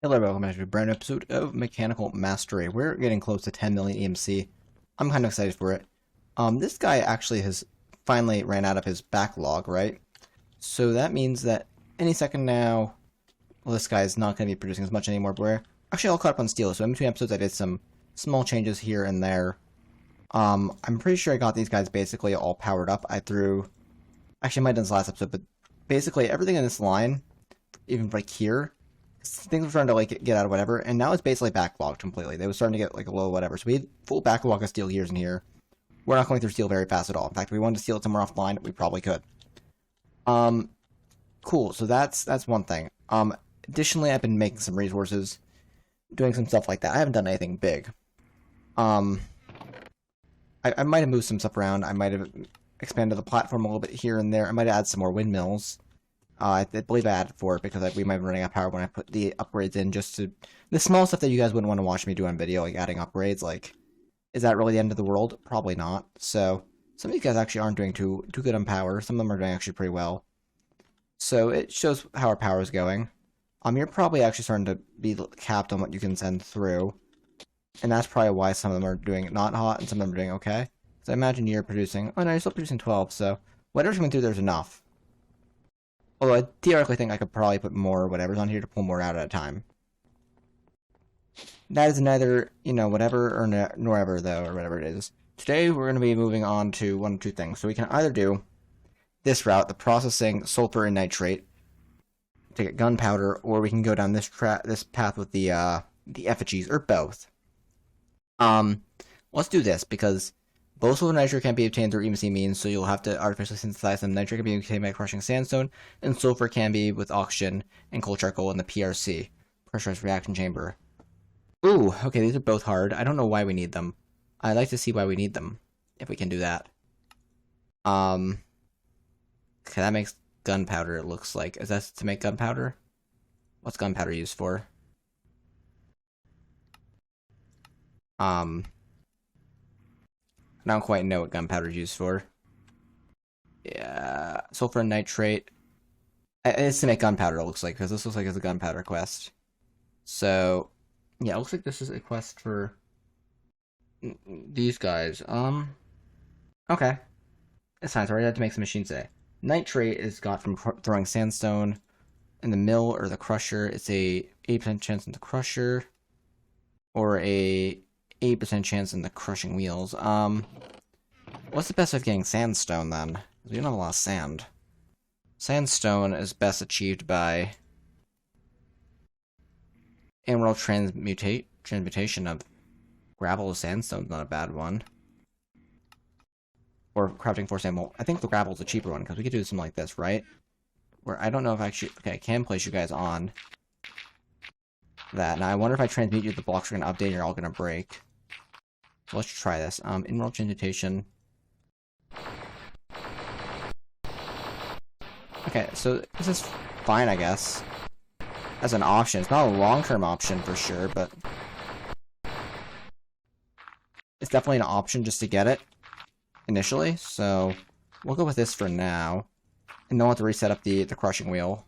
Hello, welcome back to a brand new episode of Mechanical Mastery. We're getting close to 10 million EMC. I'm kind of excited for it. This guy actually has finally ran out of his backlog, right? So that means that any second now, well, this guy is not going to be producing as much anymore. But we're actually all caught up on steel. So in between episodes, I did some small changes here and there. I'm pretty sure I got these guys basically all powered up. Actually, I might have done this last episode, but basically everything in this line, even like here, things were starting to like get out of whatever, and now it's basically backlogged completely. They were starting to get like a low whatever. So we had full backlog of steel gears in here. We're not going through steel very fast at all. In fact, if we wanted to steal it somewhere offline, we probably could. Um, cool. So that's one thing. Additionally, I've been making some resources, doing some stuff like that. I haven't done anything big. Um, I might have moved some stuff around. I might have expanded the platform a little bit here and there. I might have added some more windmills. I believe I added 4 because we might be running out of power when I put the upgrades in, just to the small stuff that you guys wouldn't want to watch me do on video, like adding upgrades. Like, is that really the end of the world? Probably not. So some of you guys actually aren't doing too good on power. Some of them are doing actually pretty well. So it shows how our power is going. You're probably actually starting to be capped on what you can send through, and that's probably why some of them are doing not hot and some of them are doing okay. So I imagine you're producing. Oh no, you're still producing 12. So whatever's coming through, there's enough. Although I theoretically think I could probably put more whatever's on here to pull more out at a time. That is neither, whatever or nor ever, though, or whatever it is. Today, we're going to be moving on to one of two things. So we can either do this route, the processing sulfur and nitrate, to get gunpowder, or we can go down this path with the effigies, or both. Let's do this, because both sulfur and nitrate can't be obtained through EMC means, so you'll have to artificially synthesize them. Nitrate can be obtained by crushing sandstone, and sulfur can be with oxygen and coal charcoal in the PRC, pressurized reaction chamber. Ooh, okay, these are both hard. I don't know why we need them. I'd like to see why we need them, if we can do that. Okay, that makes gunpowder, it looks like. Is that to make gunpowder? What's gunpowder used for? I don't quite know what gunpowder is used for. Yeah, sulfur and nitrate. It's to make gunpowder, it looks like, because this looks like it's a gunpowder quest. So, yeah, it looks like this is a quest for these guys. Okay. It's fine, so I had to make some machines today. Nitrate is got from throwing sandstone in the mill or the crusher. It's a 8% chance in the crusher, or a 8% chance in the crushing wheels. What's the best way of getting sandstone, then? We don't have a lot of sand. Sandstone is best achieved by emerald transmutation of gravel to sandstone is not a bad one. Or crafting 4 sand. Well, I think the gravel is a cheaper one, because we could do something like this, right? Where I don't know if actually... Okay, I can place you guys on that. Now, I wonder if I transmute you, the blocks are going to update and you're all going to break. So let's try this. Emerald transmutation. Okay, so this is fine, I guess. As an option. It's not a long-term option for sure, but it's definitely an option just to get it initially. So we'll go with this for now. And then we'll have to reset up the crushing wheel.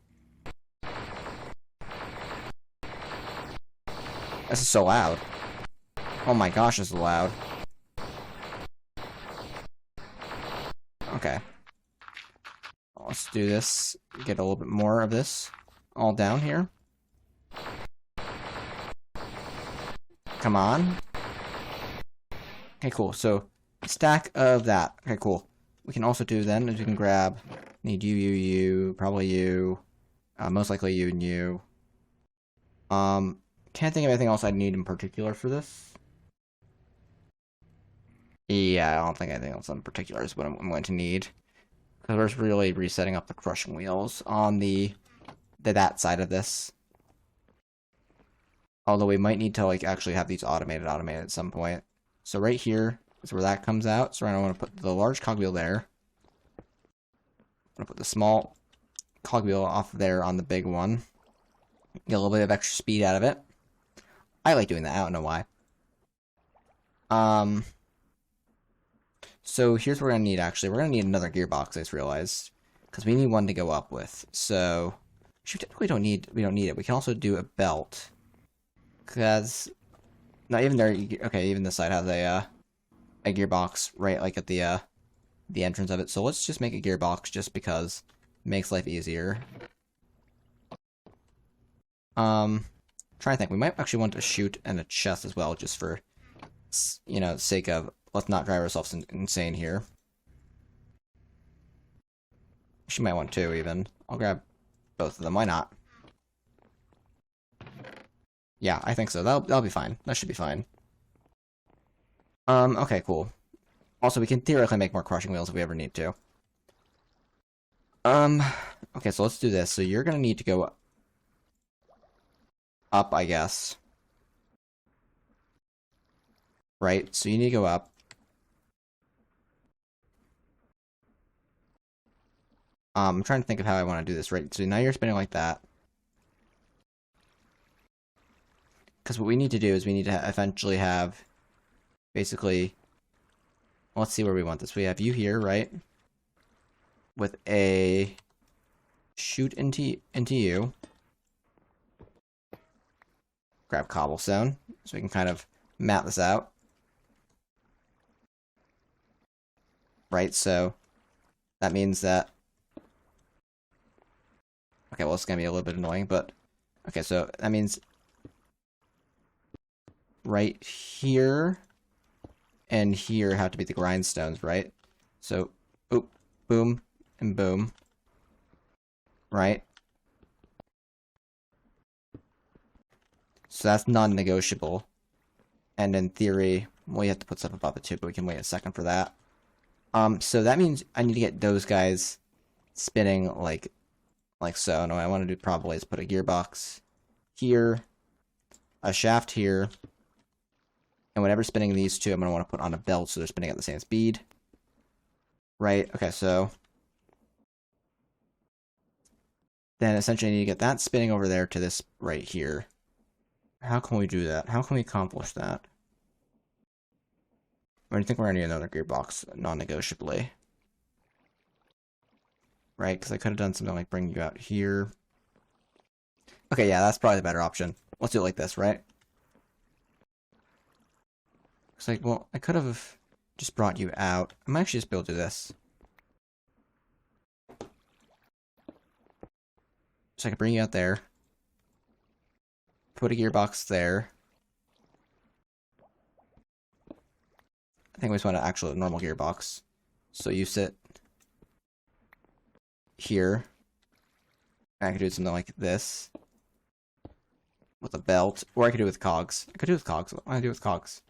This is so loud. Oh my gosh, this is loud. Okay. Let's do this. Get a little bit more of this all down here. Come on. Okay, cool. So, stack of that. Okay, cool. We can also do then is we can grab, need you, probably you, most likely you and you. Can't think of anything else I'd need in particular for this. Yeah, I don't think anything else in particular is what I'm going to need. Because we're really resetting up the crushing wheels on that side of this. Although we might need to like actually have these automated at some point. So right here is where that comes out. So I want to put the large cogwheel there. I'm going to put the small cogwheel off there on the big one. Get a little bit of extra speed out of it. I like doing that. I don't know why. So here's what we're going to need, actually. We're going to need another gearbox, I just realized. Because we need one to go up with. So, we typically we don't need it. We can also do a belt. Because not even there. Okay, even this side has a gearbox right like at the entrance of it. So let's just make a gearbox just because it makes life easier. Trying to think. We might actually want to shoot and a chest as well, just for sake of let's not drive ourselves insane here. She might want two even. I'll grab both of them. Why not? Yeah, I think so. That'll be fine. That should be fine. Okay, cool. Also, we can theoretically make more crushing wheels if we ever need to. Um, okay, so let's do this. So you're gonna need to go up, I guess. Right? So you need to go up. I'm trying to think of how I want to do this, right? So now you're spinning like that. Because what we need to do is we need to eventually have, basically, let's see where we want this. We have you here, right? With a shoot into you. Grab cobblestone, so we can kind of map this out. Right, so that means that... Okay, well, it's going to be a little bit annoying, but... Okay, so that means... Right here and here have to be the grindstones, right? So, oop, boom, and boom. Right? So that's non-negotiable. And in theory, well, you have to put stuff above it too, but we can wait a second for that. So that means I need to get those guys spinning like so. No, what I want to do probably is put a gearbox here, a shaft here, and whenever spinning these two, I'm going to want to put on a belt so they're spinning at the same speed. Right, okay, so then essentially I need to get that spinning over there to this right here. How can we do that? How can we accomplish that? I think we're going to need another gearbox, non-negotiably. Right, because I could have done something like bring you out here. Okay, yeah, that's probably the better option. Let's do it like this, right? It's like, well, I could have just brought you out. I might actually just be able to do this. So I can bring you out there. Put a gearbox there. I think we just want an actual normal gearbox. So you sit here. And I could do something like this. With a belt. Or I could do it with cogs. I could do it with cogs. What do I do with cogs?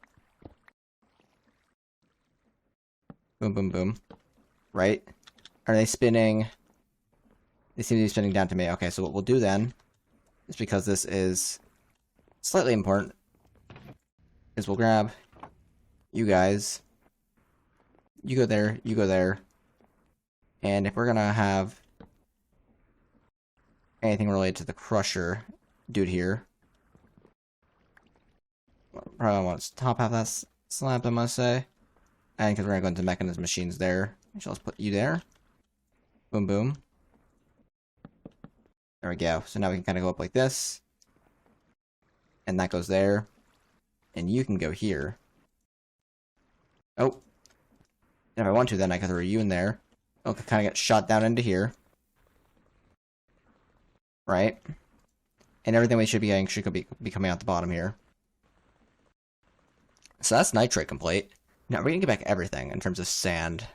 Boom, boom, boom. Right? Are they spinning? They seem to be spinning down to me. Okay, so what we'll do then is, because this is slightly important, is we'll grab you guys. You go there, you go there. And if we're gonna have anything related to the crusher dude here, probably want to top half that slab, I must say. And because we're gonna go into mechanism machines there. So let's put you there. Boom, boom. There we go. So now we can kind of go up like this. And that goes there. And you can go here. Oh. If I want to, then I can throw you in there. Okay, kind of get shot down into here. Right? And everything we should be getting should be coming out the bottom here. So that's nitrate complete. Now we're gonna get back everything in terms of sand.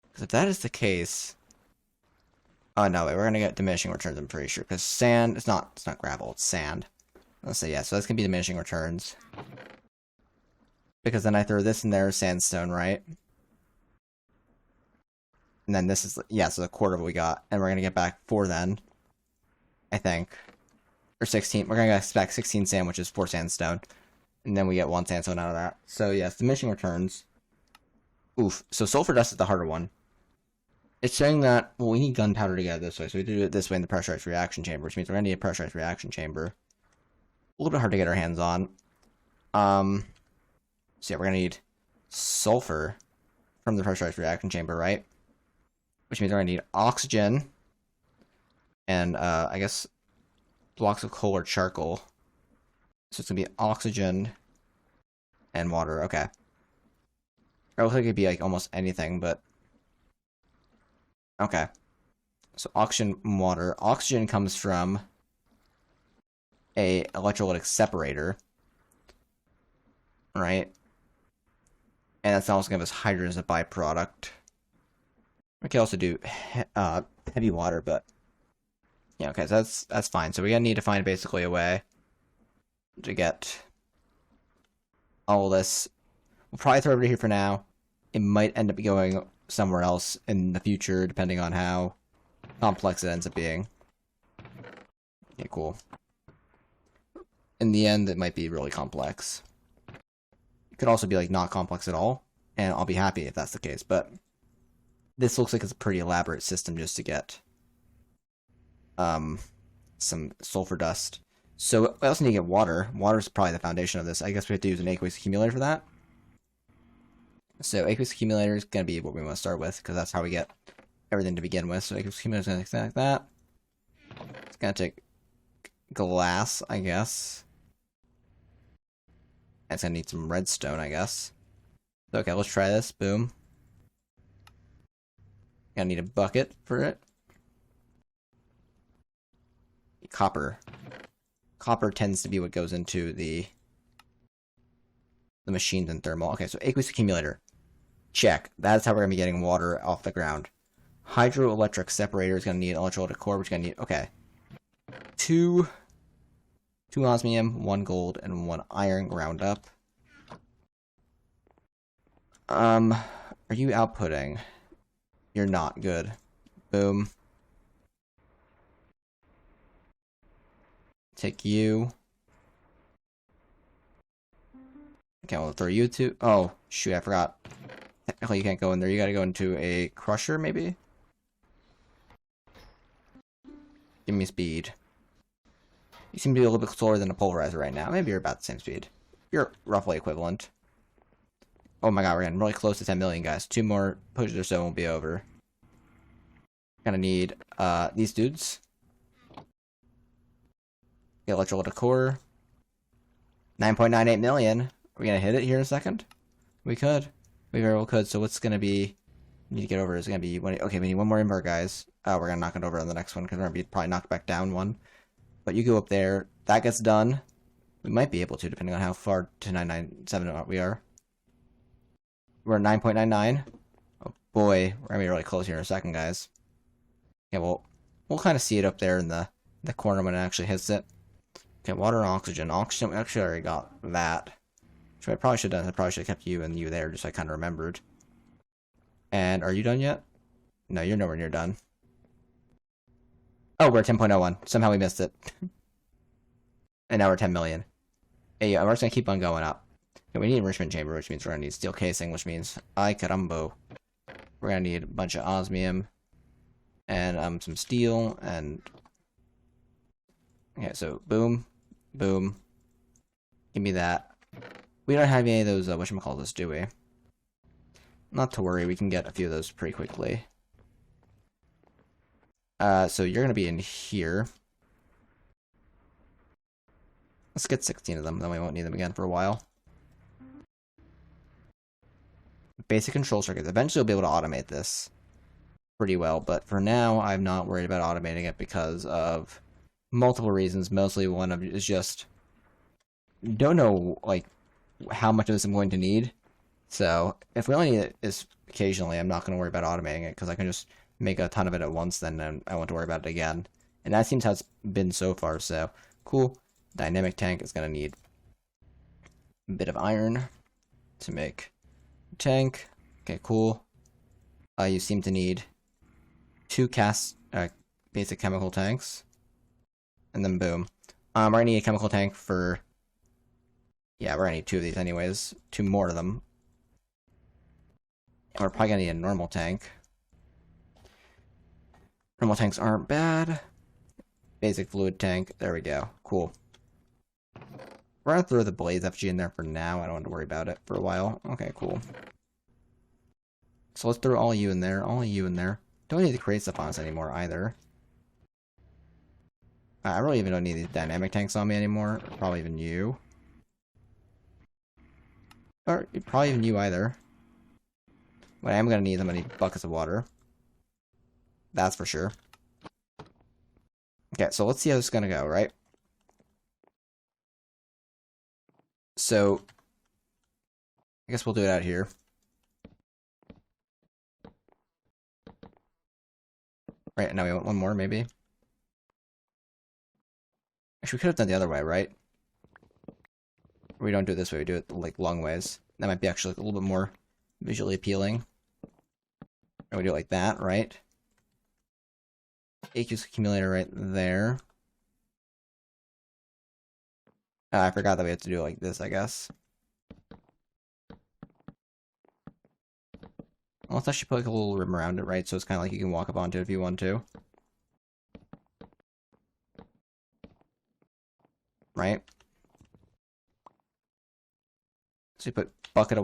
Because if that is the case... Oh, no, wait, we're gonna get diminishing returns, I'm pretty sure. Because sand, it's not gravel, it's sand. Let's say, yeah, so that's gonna be diminishing returns. Because then I throw this in there, sandstone, right? And then this is, yeah, so the quarter of what we got. And we're gonna get back 4 then. I think. Or 16. We're gonna get back 16 sand, which is 4 sandstone. And then we get 1 sandstone out of that. So, yes, diminishing returns. Oof. So sulfur dust is the harder one. It's saying that, well, we need gunpowder to get it this way, so we do it this way in the pressurized reaction chamber, which means we're going to need a pressurized reaction chamber. A little bit hard to get our hands on. So yeah, we're going to need sulfur from the pressurized reaction chamber, right? Which means we're going to need oxygen, and, I guess, blocks of coal or charcoal. So it's gonna be oxygen and water. Okay. It looks like it'd be like almost anything, but okay. So oxygen and water. Oxygen comes from a electrolytic separator, right? And that's also gonna give us hydrogen as a byproduct. We can also do heavy water, but yeah, okay, so that's fine. So we're gonna need to find basically a way to get all this. We'll probably throw it over here for now. It might end up going somewhere else in the future, depending on how complex it ends up being. Okay, cool. In the end, it might be really complex. It could also be like not complex at all, and I'll be happy if that's the case, but this looks like it's a pretty elaborate system just to get some sulfur dust. So I also need to get water. Water is probably the foundation of this. I guess we have to use an aqueous accumulator for that. So aqueous accumulator is going to be what we want to start with, because that's how we get everything to begin with. So aqueous accumulator is going to like that. It's going to take glass, I guess. And it's going to need some redstone, I guess. Okay, let's try this. Boom. Gonna need a bucket for it. Copper. Copper tends to be what goes into the machines and thermal. Okay, so aqueous accumulator. Check. That's how we're gonna be getting water off the ground. Hydroelectric separator is gonna need electrolytic core, which is gonna need two osmium, 1 gold, and 1 iron ground up. Are you outputting? You're not good. Boom. Take you. Okay, we'll throw you to. Oh, shoot, I forgot. Technically, you can't go in there. You gotta go into a crusher, maybe? Give me speed. You seem to be a little bit slower than a pulverizer right now. Maybe you're about the same speed. You're roughly equivalent. Oh my god, we're getting really close to 10 million, guys. 2 more pushes or so won't be over. Gonna need these dudes. The electrolytic core. 9.98 million. Are we gonna hit it here in a second? We could. We very well could. So what's gonna be? Need to get over is gonna be okay. We need 1 more invert, guys. We're gonna knock it over on the next one because we're gonna be probably knocked back down 1. But you go up there. That gets done. We might be able to, depending on how far to 997 we are. We're at 9.99. Oh boy, we're gonna be really close here in a second, guys. Yeah, well, we'll kind of see it up there in the corner when it actually hits it. Okay, water and oxygen. Oxygen, we actually already got that. So I probably should have done. I probably should have kept you and you there, just so I kind of remembered. And are you done yet? No, you're nowhere near done. Oh, we're at 10.01. Somehow we missed it. And now we're 10 million. Hey, yeah, we're just gonna keep on going up. Okay, we need enrichment chamber, which means we're gonna need steel casing, which means ay caramba. We're gonna need a bunch of osmium and some steel and okay, so boom, boom. Give me that. We don't have any of those whatchamacallit, do we? Not to worry, we can get a few of those pretty quickly. So you're gonna be in here. Let's get 16 of them, then we won't need them again for a while. Basic control circuits. Eventually we'll be able to automate this pretty well, but for now I'm not worried about automating it because of multiple reasons. Mostly one of it is just don't know like how much of this I'm going to need. So if we only need it is occasionally, I'm not going to worry about automating it because I can just make a ton of it at once, then I won't worry about it again. And that seems how it's been so far, so cool. Dynamic tank is going to need a bit of iron to make a tank. Okay, cool. You seem to need 2 basic chemical tanks. And then boom. We're going to need a chemical tank for... Yeah, we're going to need 2 of these anyways. 2 more of them. And we're probably going to need a normal tank. Normal tanks aren't bad. Basic fluid tank. There we go. Cool. We're going to throw the Blaze FG in there for now. I don't want to worry about it for a while. Okay, cool. So let's throw all you in there. All you in there. Don't need to create stuff on us anymore either. I really even don't need these dynamic tanks on me anymore. Probably even you. Or probably even you either. But I am gonna need them. I need buckets of water. That's for sure. Okay, so let's see how this is gonna go, right? So, I guess we'll do it out here. Right, now we want one more, maybe. Actually, we could have done the other way, right? We don't do it this way, we do it, like, long ways. That might be actually a little bit more visually appealing. And we do it like that, right? AQ's accumulator right there. I forgot that we had to do it like this, I guess. Well, let's actually put like a little rim around it, right? So it's kind of like you can walk up onto it if you want to. Right? So you put bucket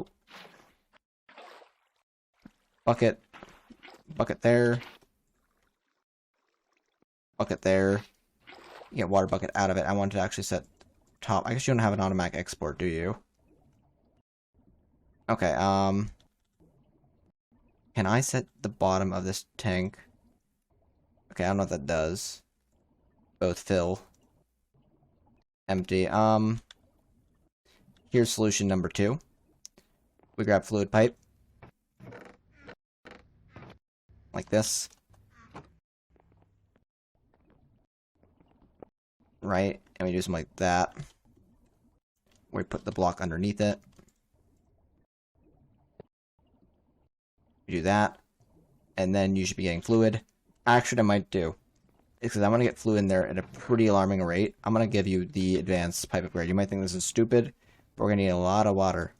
there. Bucket there. You get water bucket out of it. I wanted to actually set top. I guess you don't have an automatic export, do you? Okay, can I set the bottom of this tank? Okay, I don't know what that does. Both fill. Empty. Here's solution number 2. We grab fluid pipe. Like this. Right? And we do something like that. We put the block underneath it. We do that. And then you should be getting fluid. Actually, I might do. Because I'm going to get fluid in there at a pretty alarming rate. I'm going to give you the advanced pipe upgrade. You might think this is stupid, but we're going to need a lot of water.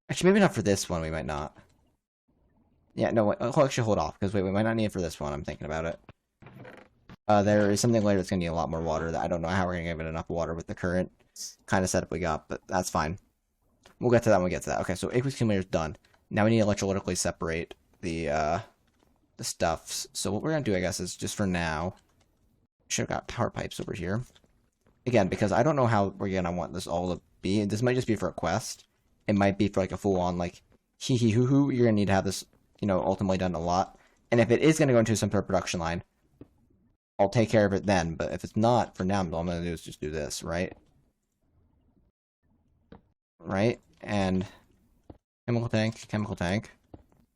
Actually, maybe not for this one. We might not. Yeah, no, wait, actually hold off. Because wait, we might not need it for this one. I'm thinking about it. There is something later that's going to need a lot more water that I don't know how we're going to give it enough water with the current kind of setup we got, but that's fine. We'll get to that when we get to that. Okay, so aqueous accumulator is done. Now we need to electrolytically separate the stuffs. So what we're going to do, I guess, is just for now, should have got power pipes over here. Again, because I don't know how we're going to want this all to be. This might just be for a quest. It might be for like a full-on, like, hee-hee-hoo-hoo. You're going to need to have this, you know, ultimately done a lot. And if it is going to go into some sort of production line, I'll take care of it then. But if it's not, for now, all I'm going to do is just do this, right? Right? And chemical tank.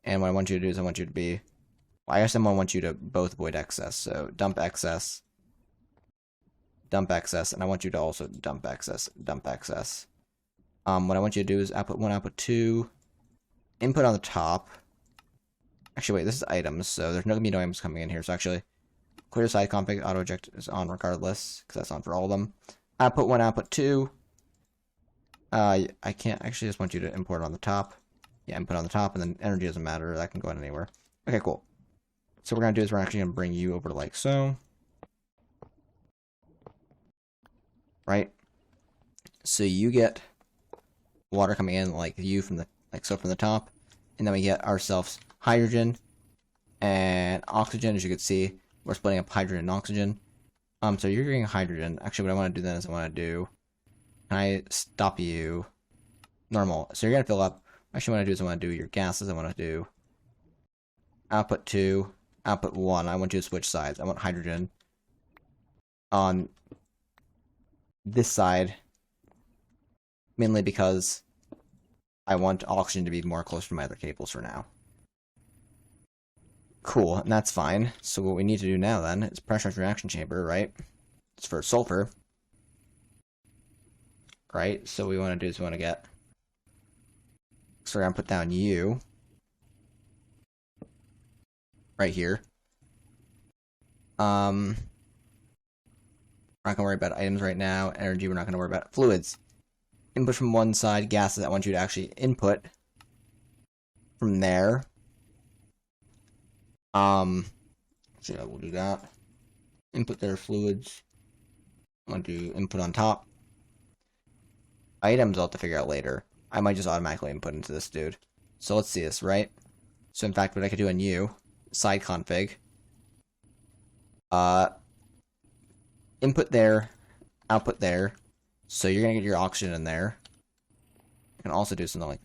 And what I want you to do is I want you to be... Well, I guess I want you to both void excess. So dump excess, and I want you to also dump excess. What I want you to do is output 1, output 2, input on the top. Actually, wait, this is items, so there's no going to be no items coming in here. So actually, clear side config, auto eject is on regardless, because that's on for all of them. Output 1, output 2. I can't actually just want you to import on the top. Yeah, input on the top, and then energy doesn't matter. That can go in anywhere. Okay, cool. So what we're going to do is we're actually going to bring you over to like so. Right? So you get water coming in like you from the from the top. And then we get ourselves hydrogen and oxygen. As you can see, we're splitting up hydrogen and oxygen. So you're getting hydrogen. Actually, what I want to do then is I want to do... Can I stop you? Normal. So you're going to fill up. Actually, what I want to do is I want to do your gases. I want to do output 2, output 1. I want you to switch sides. I want hydrogen on this side, mainly because I want oxygen to be more close to my other cables for now. Cool, and that's fine. So what we need to do now then is pressurized reaction chamber, right? It's for sulfur. Right? So what we want to do is we want to get... So we're going to put down U. Right here. We're not going to worry about items right now. Energy, we're not going to worry about. Fluids. Input from one side. Gases, I want you to actually input from there. So yeah, we'll do that. Input their fluids. I want to do input on top. Items I'll have to figure out later. I might just automatically input into this dude. So let's see this, right? So in fact, what I could do in U, side config, input there, output there. So you're going to get your oxygen in there. You can also do something like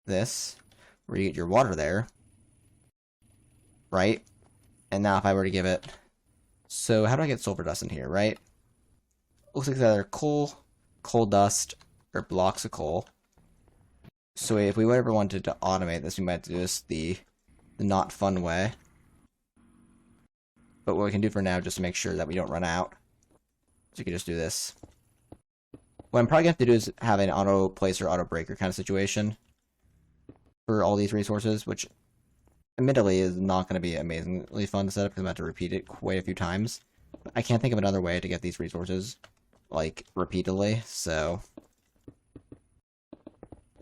this, where you get your water there. Right? And now if I were to give it... So how do I get sulfur dust in here, right? Looks like it's either coal, coal dust, or blocks of coal. So if we ever wanted to automate this, we might do this the not fun way. But what we can do for now, just to make sure that we don't run out, is we can just do this. What I'm probably going to have to do is have an auto placer, auto breaker kind of situation for all these resources, which admittedly is not going to be amazingly fun to set up because I'm going to have to repeat it quite a few times. But I can't think of another way to get these resources, like, repeatedly, so...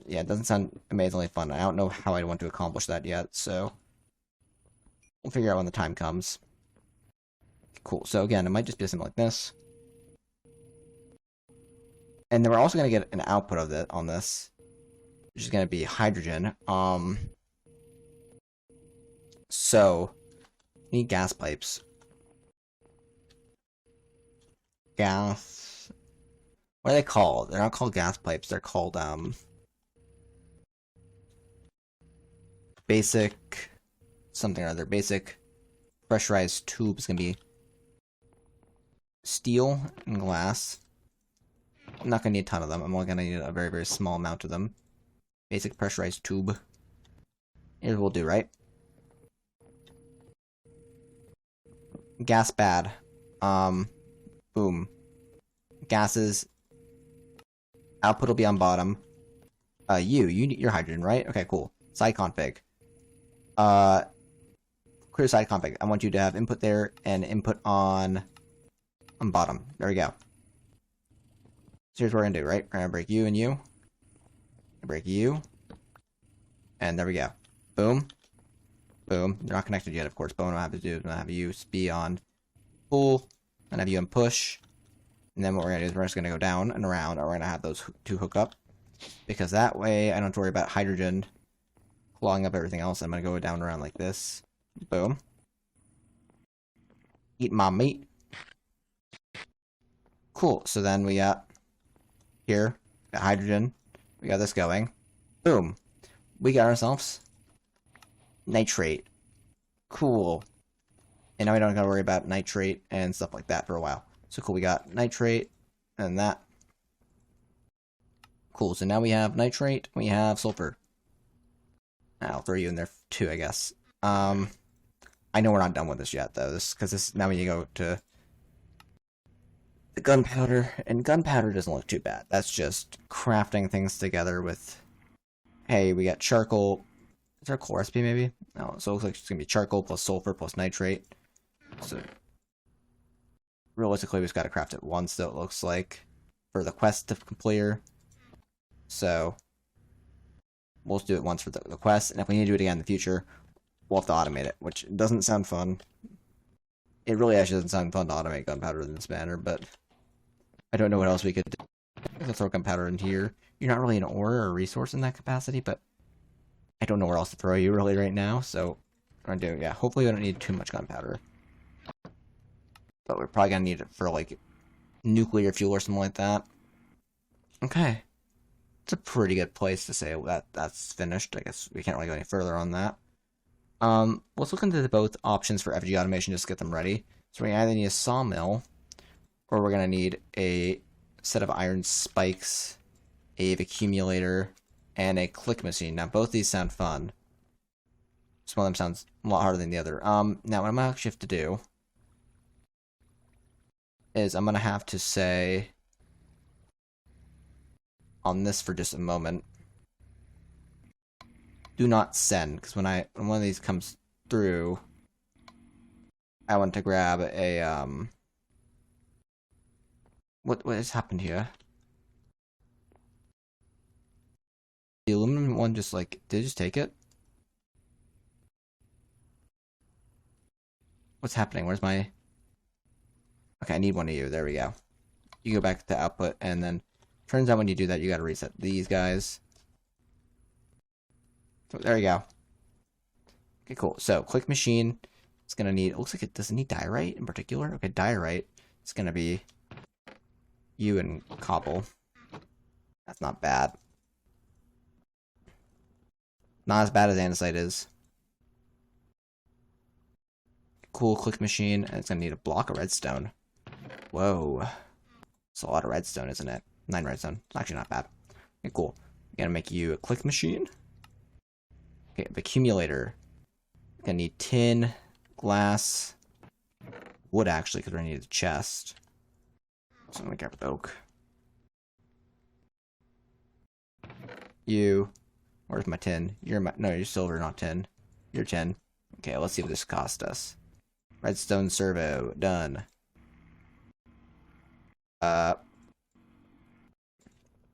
Yeah, it doesn't sound amazingly fun. I don't know how I want to accomplish that yet, so... We'll figure out when the time comes. Cool, so again, it might just be something like this. And then we're also going to get an output of it on this, which is going to be hydrogen. So, we need gas pipes. Gas... What are they called? They're not called gas pipes, they're called, basic... something or other. Basic pressurized tubes can be steel and glass. I'm not going to need a ton of them. I'm only going to need a very, very small amount of them. Basic pressurized tube. It will do, right? Gas bad. Boom. Gases. Output will be on bottom. You need your hydrogen, right? Okay, cool. Side config. Clear side config. I want you to have input there and input on bottom. There we go. So here's what we're gonna do, right? We're gonna break you and you. Break you. And there we go. Boom. Boom. They're not connected yet, of course, but what I have to do is I'm gonna have you be on pull, and have you on push. And then what we're gonna do is we're just gonna go down and around, and we're gonna have those two hook up. Because that way I don't have to worry about hydrogen clogging up everything else. I'm gonna go down and around like this. Boom. Eat my meat. Cool. So then we got here, got hydrogen. We got this going. Boom. We got ourselves nitrate. Cool. And now we don't gotta worry about nitrate and stuff like that for a while. So cool, we got nitrate and that. Cool, so now we have nitrate, we have sulfur. I'll throw you in there too, I guess. I know we're not done with this yet, though, because this now when you go to the gunpowder, and gunpowder doesn't look too bad. That's just crafting things together with, hey, we got charcoal. Is there a coal recipe, maybe? No, so it looks like it's going to be charcoal plus sulfur plus nitrate. So, realistically, we just got to craft it once, though, it looks like, for the quest to complete. So, we'll just do it once for the quest, and if we need to do it again in the future, we'll have to automate it, which doesn't sound fun. It really actually doesn't sound fun to automate gunpowder in this manner, but I don't know what else we could do. Let's throw gunpowder in here. You're not really an ore or a resource in that capacity, but I don't know where else to throw you really right now, so we're gonna do, yeah, hopefully we don't need too much gunpowder. But we're probably gonna need it for, like, nuclear fuel or something like that. Okay. It's a pretty good place to say that that's finished. I guess we can't really go any further on that. Let's look into both options for FG automation just to get them ready. So we either need a sawmill, or we're going to need a set of iron spikes, a accumulator, and a click machine. Now, both these sound fun. Just one of them sounds a lot harder than the other. Now, what I'm going to actually have to do is I'm going to have to say on this for just a moment, do not send, because when one of these comes through, I want to grab a, what has happened here? The aluminum one just, like, did it just take it? What's happening? Where's my... Okay, I need one of you. There we go. You go back to output, and then turns out when you do that, you gotta reset these guys. So there you go. Okay, cool. So, click machine. It's gonna need, it looks like it doesn't need diorite in particular. Okay, diorite. It's gonna be you and cobble. That's not bad. Not as bad as andesite is. Cool click machine, and it's gonna need a block of redstone. Whoa. It's a lot of redstone, isn't it? 9 redstone. It's actually not bad. Okay, cool. We're gonna make you a click machine. Okay, the accumulator. Gonna need tin, glass, wood actually, because we're gonna need a chest. So I'm gonna grab oak. You. Where's my tin? No, you're silver, not tin. You're tin. Okay, let's see what this cost us. Redstone servo, done.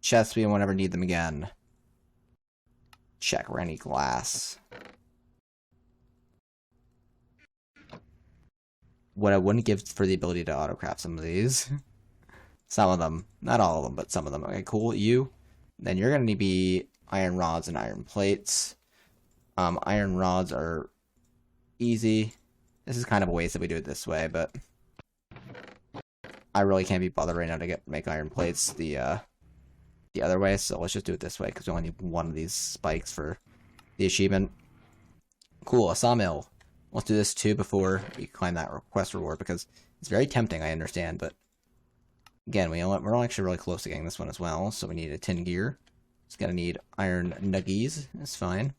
Chests, we won't ever need them again. Check, we're gonna need glass. What I wouldn't give for the ability to autocraft some of these. Some of them. Not all of them, but some of them. Okay, cool. You. Then you're gonna be iron rods and iron plates. Iron rods are easy. This is kind of a waste that we do it this way, but I really can't be bothered right now to make iron plates the other way, so let's just do it this way, because we only need one of these spikes for the achievement. Cool, a sawmill. Let's do this too before we climb that quest reward, because it's very tempting, I understand, but again, we're all actually really close to getting this one as well, so we need a tin gear. It's gonna need iron nuggies, it's fine.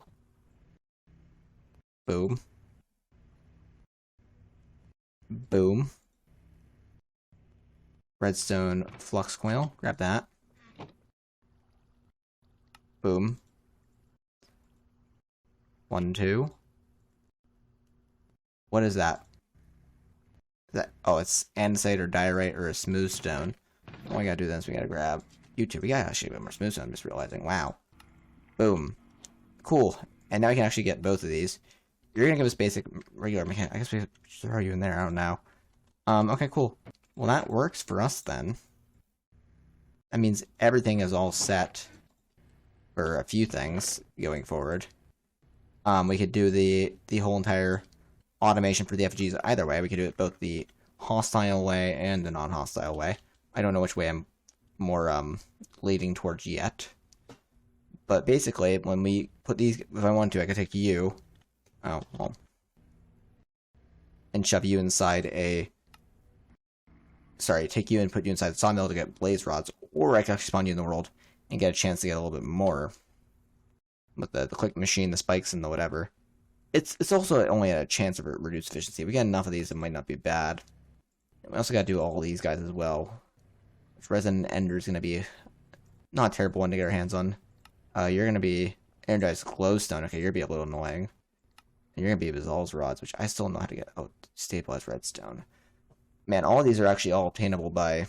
Boom. Boom. Redstone flux coil, grab that. Boom. 1, 2. What is that? Oh, it's andesite or diorite or a smooth stone. All we gotta do then is we gotta grab YouTube. We gotta actually get more smooth stone, I'm just realizing. Wow. Boom. Cool. And now we can actually get both of these. You're gonna give us basic regular mechanic. I guess we should throw you in there, I don't know. Okay, cool. Well, that works for us then. That means everything is all set for a few things going forward. We could do the whole entire automation for the FGs either way. We could do it both the hostile way and the non-hostile way. I don't know which way I'm more leaning towards yet. But basically, when we put these, if I want to, I could take you, oh, well, and shove you inside take you and put you inside the sawmill to get blaze rods, or I could actually spawn you in the world and get a chance to get a little bit more. With the click machine, the spikes, and the whatever. It's also only a chance of reduced efficiency. We get enough of these, it might not be bad. And we also got to do all these guys as well. Resin Ender is going to be not a terrible one to get our hands on. You're going to be Energized Glowstone. Okay, you're going to be a little annoying. And you're going to be Basal's Rods, which I still don't know how to get. Oh, Stabilized Redstone. Man, all of these are actually all obtainable by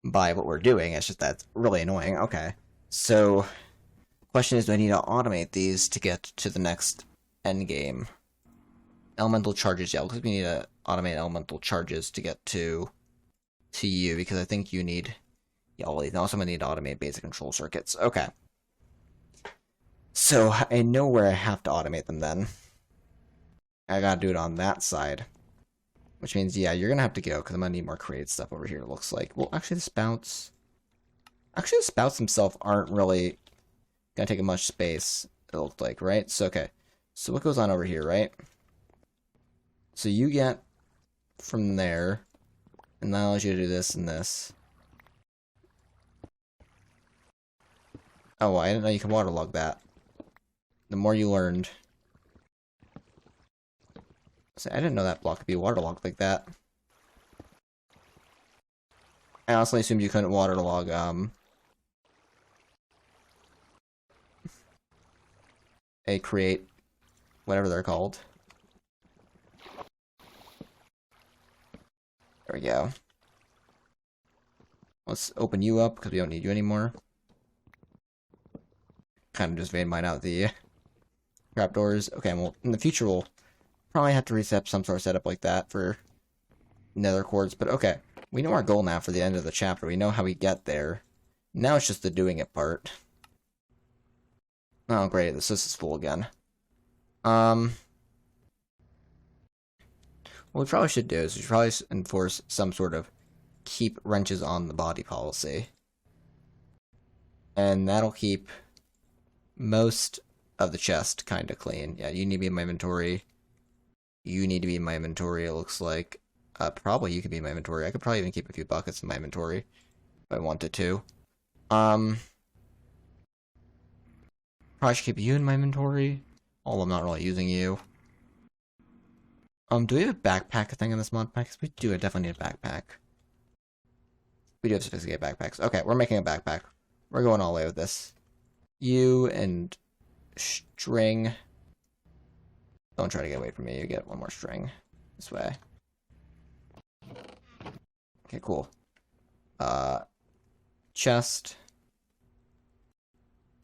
what we're doing. It's just that's really annoying. Okay. So, question is, do I need to automate these to get to the next end game? Elemental charges, yeah, because we need to automate elemental charges to get to you, because I think you need, yeah, all these. And also, I'm going to need to automate basic control circuits. Okay. So, I know where I have to automate them then. I gotta do it on that side. Which means, yeah, you're gonna have to go, because I'm gonna need more creative stuff over here, it looks like. Well, actually, the spouts... Actually, the spouts themselves aren't really gonna take much space, it looked like, right? So, okay. So what goes on over here, right? So you get from there, and that allows you to do this and this. Oh, well, I didn't know you can waterlog that. The more you learned. So I didn't know that block could be waterlogged like that. I honestly assumed you couldn't waterlog, a create, whatever they're called. There we go. Let's open you up, because we don't need you anymore. Kind of just made mine out the trapdoors. Okay, well, in the future we'll probably have to reset some sort of setup like that for nether quartz, but okay. We know our goal now for the end of the chapter. We know how we get there. Now it's just the doing it part. Oh, great. This is full again. what we probably should do is we should probably enforce some sort of keep wrenches on the body policy. And that'll keep most of the chest kind of clean. Yeah, you need to be in my inventory. You need to be in my inventory, it looks like. Probably you could be in my inventory. I could probably even keep a few buckets in my inventory if I wanted to. Probably should keep you in my inventory, although I'm not really using you. Do we have a backpack thing in this mod pack? We do definitely need a backpack. We do have sophisticated backpacks. Okay, we're making a backpack. We're going all the way with this. You and string. Don't try to get away from me. You get one more string. This way. Okay, cool. Chest.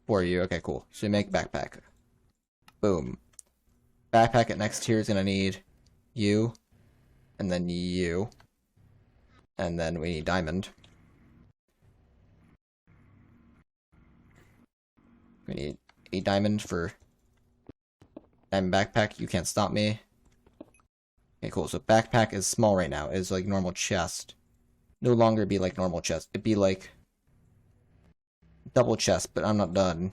For you. Okay, cool. So we make backpack. Boom. Backpack at next tier is going to need you. And then you. And then we need diamond. We need a diamond for diamond backpack. You can't stop me. Okay, cool. So backpack is small right now. It's like normal chest. No longer be like normal chest. It'd be like double chest, but I'm not done.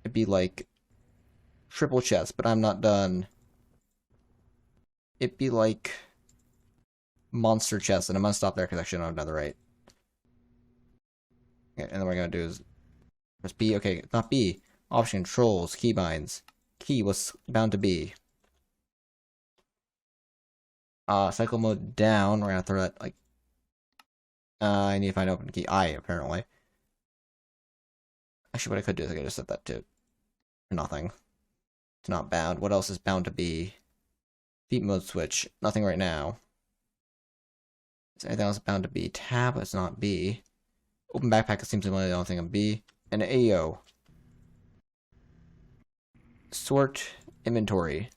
It'd be like triple chest, but I'm not done. It'd be like monster chest, and I'm gonna stop there because I actually don't have another right. Okay, and then what we're gonna do is press B. Okay, not B. Option controls, keybinds. Key was bound to B. Cycle mode down. We're gonna throw that like. I need to find open key I apparently. Actually, what I could do is I could just set that to nothing. It's not bound. What else is bound to be? Feet mode switch. Nothing right now. Is anything else bound to be? Tab is not B. Open backpack seems to be the only thing on B. And AO. Sort inventory.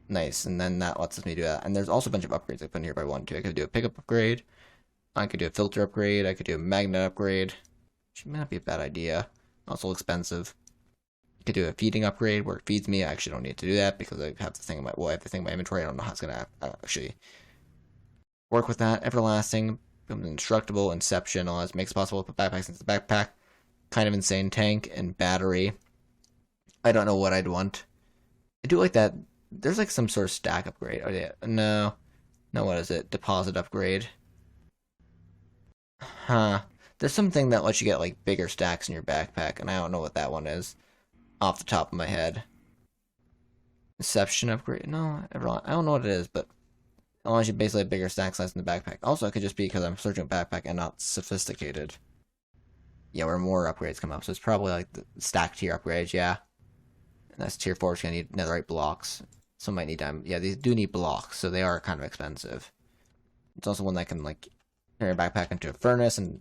Nice, and then that lets me do that. And there's also a bunch of upgrades I put in here if I wanted to. I could do a pickup upgrade. I could do a filter upgrade. I could do a magnet upgrade. Which may not be a bad idea. Also expensive. I could do a feeding upgrade where it feeds me. I actually don't need to do that because I have the thing in my I have the thing in my inventory. I don't know how it's gonna actually work with that. Everlasting, indestructible, inception, all that makes it possible to put backpacks into the backpack. Kind of insane tank and battery. I don't know what I'd want. I do like that. There's like some sort of stack upgrade. Oh yeah, no, what is it? Deposit upgrade. Huh. There's something that lets you get like bigger stacks in your backpack, and I don't know what that one is off the top of my head. Deception upgrade? No, I don't know what it is, but it allows you basically a bigger stack size in the backpack. Also, it could just be because I'm searching a backpack and not sophisticated. Yeah, where more upgrades come up, so it's probably like the stack tier upgrades, yeah. And that's tier 4, it's gonna need netherite blocks. Some might need diamond. Yeah, these do need blocks, so they are kind of expensive. It's also one that can like turn your backpack into a furnace and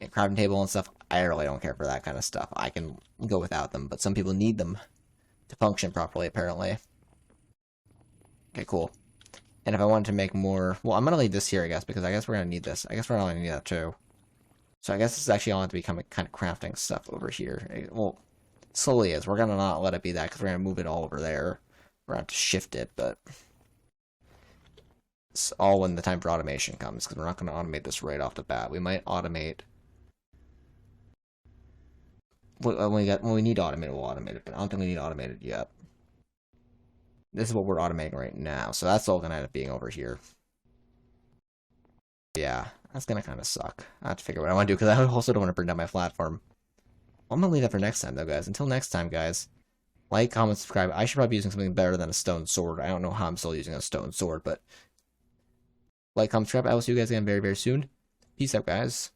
a crafting table and stuff. I really don't care for that kind of stuff. I can go without them, but some people need them to function properly, apparently. Okay, cool. And if I wanted to make more... Well, I'm going to leave this here, I guess, because I guess we're going to need this. I guess we're going to need that, too. So I guess this is actually all going to become kind of crafting stuff over here. Well, slowly is. We're going to not let it be that, because we're going to move it all over there. We're going to have to shift it, but... It's all when the time for automation comes, because we're not going to automate this right off the bat. We might automate... When we need to automate it, we'll automate it, but I don't think we need to automate it yet. This is what we're automating right now, so that's all going to end up being over here. Yeah, that's going to kind of suck. I have to figure out what I want to do, because I also don't want to burn down my platform. I'm going to leave that for next time, though, guys. Until next time, guys. Like, comment, subscribe. I should probably be using something better than a stone sword. I don't know how I'm still using a stone sword, but... Like, comment, subscribe. I will see you guys again very, very soon. Peace out, guys.